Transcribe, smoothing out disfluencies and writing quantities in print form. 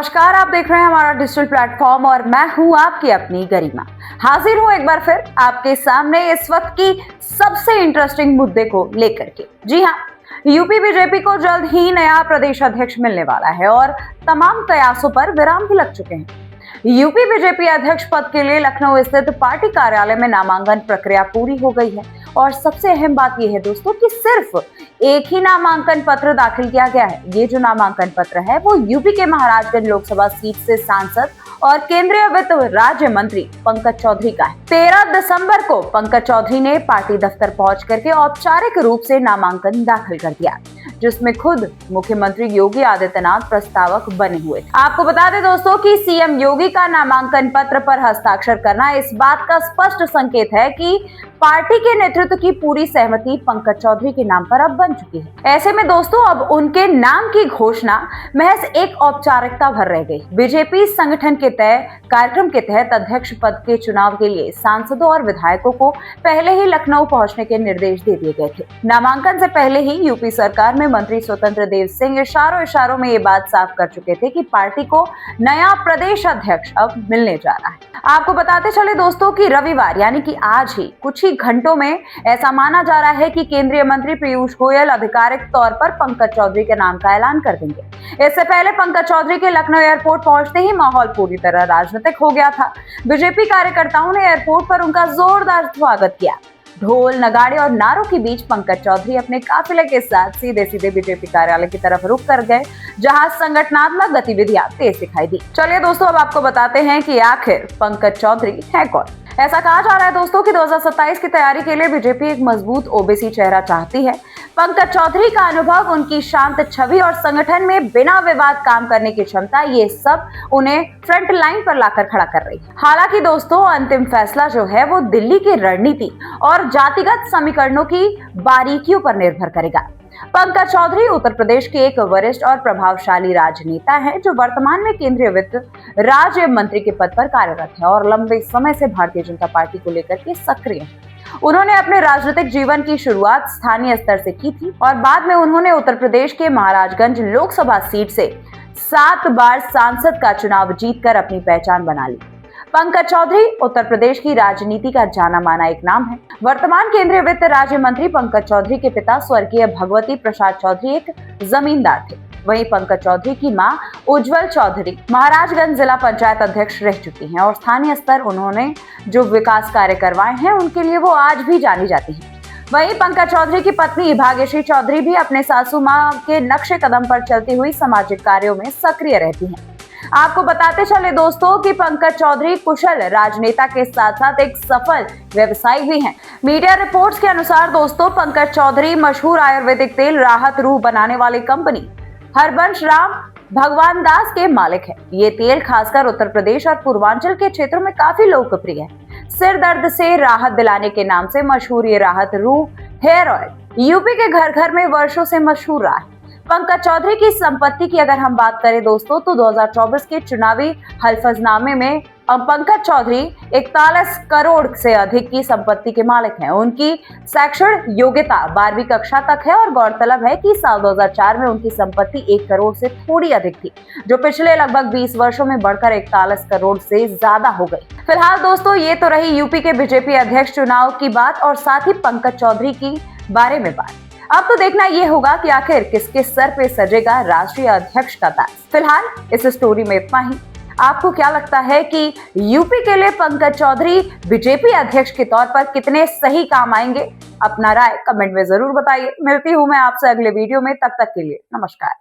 नमस्कार, आप देख रहे हैं हमारा डिजिटल प्लेटफॉर्म और मैं हूं आपकी अपनी गरिमा। हाजिर हूं एक बार फिर आपके सामने इस वक्त की सबसे इंटरेस्टिंग मुद्दे को लेकर के। जी हां, यूपी बीजेपी को जल्द ही नया प्रदेश अध्यक्ष मिलने वाला है और तमाम कयासों पर विराम भी लग चुके हैं। यूपी बीजेपी अध्यक्ष पद के लिए लखनऊ स्थित पार्टी कार्यालय में नामांकन प्रक्रिया पूरी हो गई है और सबसे अहम बात यह है दोस्तों कि सिर्फ एक ही नामांकन पत्र दाखिल किया गया है। ये जो नामांकन पत्र है वो यूपी के महाराजगंज लोकसभा सीट से सांसद और केंद्रीय वित्त राज्य मंत्री पंकज चौधरी का है। 13 दिसंबर को पंकज चौधरी ने पार्टी दफ्तर पहुंच करके औपचारिक रूप से नामांकन दाखिल कर दिया, जिसमें खुद मुख्यमंत्री योगी आदित्यनाथ प्रस्तावक बने हुए। आपको बता दें दोस्तों कि सीएम योगी का नामांकन पत्र पर हस्ताक्षर करना इस बात का स्पष्ट संकेत है कि पार्टी के नेतृत्व की पूरी सहमति पंकज चौधरी के नाम पर अब बन चुकी है। ऐसे में दोस्तों अब उनके नाम की घोषणा महज एक औपचारिकता भर रह गई। बीजेपी संगठन के तय कार्यक्रम के तहत अध्यक्ष पद के चुनाव के लिए सांसदों और विधायकों को पहले ही लखनऊ पहुंचने के निर्देश दे दिए गए थे। नामांकन से पहले ही यूपी सरकार में मंत्री स्वतंत्र देव सिंह इशारों में ये बात साफ कर चुके थे कि पार्टी को नया प्रदेश अध्यक्ष अब मिलने जा रहा है। आपको बताते चले दोस्तों कि रविवार यानी कि आज ही कुछ ही घंटों में ऐसा माना जा रहा है कि केंद्रीय मंत्री पीयूष गोयल आधिकारिक तौर पर पंकज चौधरी के नाम का ऐलान कर देंगे। इससे पहले पंकज चौधरी के लखनऊ एयरपोर्ट पहुंचते ही माहौल पूरी तरह राजनीतिक हो गया था। बीजेपी कार्यकर्ताओं ने एयरपोर्ट पर उनका जोरदार स्वागत किया। ढोल नगाड़े और नारों के बीच पंकज चौधरी अपने काफिले के साथ सीधे बीजेपी कार्यालय की तरफ रुख कर गए, जहां संगठनात्मक गतिविधियां तेज दिखाई दी। चलिए दोस्तों, अब आपको बताते हैं कि आखिर पंकज चौधरी है कौन। ऐसा कहा जा रहा है दोस्तों कि 2027 की तैयारी के लिए बीजेपी एक मजबूत ओबीसी चेहरा चाहती है। पंकज चौधरी का अनुभव, उनकी शांत छवि और संगठन में बिना विवाद काम करने की क्षमता, ये सब उन्हें फ्रंट लाइन पर लाकर खड़ा कर रही है। हालांकि दोस्तों, अंतिम फैसला जो है वो दिल्ली की रणनीति और जातिगत समीकरणों की बारीकियों पर निर्भर करेगा। पंकज चौधरी उत्तर प्रदेश के एक वरिष्ठ और प्रभावशाली राजनेता हैं, जो वर्तमान में केंद्रीय वित्त राज्य मंत्री के पद पर कार्यरत है और लंबे समय से भारतीय जनता पार्टी को लेकर के सक्रिय हैं। उन्होंने अपने राजनीतिक जीवन की शुरुआत स्थानीय स्तर से की थी और बाद में उन्होंने उत्तर प्रदेश के महाराजगंज लोकसभा सीट से 7 बार सांसद का चुनाव जीतकर अपनी पहचान बना ली। पंकज चौधरी उत्तर प्रदेश की राजनीति का जाना माना एक नाम है। वर्तमान केंद्रीय वित्त राज्य मंत्री पंकज चौधरी के पिता स्वर्गीय भगवती प्रसाद चौधरी एक जमींदार थे। वहीं पंकज चौधरी की मां उज्जवल चौधरी महाराजगंज जिला पंचायत अध्यक्ष रह चुकी हैं और स्थानीय स्तर उन्होंने जो विकास कार्य करवाए हैं उनके लिए वो आज भी जानी जाती हैं। वहीं पंकज चौधरी की पत्नी भाग्यश्री चौधरी भी अपने सासू मां के नक्शे कदम पर चलती हुई सामाजिक कार्यों में सक्रिय रहती हैं। आपको बताते चले दोस्तों कि पंकज चौधरी कुशल राजनेता के साथ साथ एक सफल व्यवसायी भी हैं। मीडिया रिपोर्ट्स के अनुसार दोस्तों, पंकज चौधरी मशहूर आयुर्वेदिक तेल राहत रूह बनाने वाली कंपनी हरबंश राम भगवान दास के मालिक है। ये तेल खासकर उत्तर प्रदेश और पूर्वांचल के क्षेत्रों में काफी लोकप्रिय है। सिर दर्द से राहत दिलाने के नाम से मशहूर ये राहत रूह हेयर ऑयल यूपी के घर घर में वर्षों से मशहूर रहा है। पंकज चौधरी की संपत्ति की अगर हम बात करें दोस्तों, तो 2024 के चुनावी हल्फनामे में पंकज चौधरी 41 करोड़ से अधिक की संपत्ति के मालिक हैं। उनकी शैक्षणिक योग्यता 12वीं कक्षा तक है और गौरतलब है कि साल 2004 में उनकी संपत्ति 1 करोड़ से थोड़ी अधिक थी, जो पिछले लगभग 20 वर्षों में बढ़कर 41 करोड़ से ज्यादा हो गई। फिलहाल दोस्तों, ये तो रही यूपी के बीजेपी अध्यक्ष चुनाव की बात और साथ ही पंकज चौधरी की बारे में बात। अब तो देखना ये होगा कि आखिर किसके सर पे सजेगा राष्ट्रीय अध्यक्ष का ताज। फिलहाल इस स्टोरी में इतना ही। आपको क्या लगता है कि यूपी के लिए पंकज चौधरी बीजेपी अध्यक्ष के तौर पर कितने सही काम आएंगे? अपना राय कमेंट में जरूर बताइए। मिलती हूं मैं आपसे अगले वीडियो में, तब तक के लिए नमस्कार।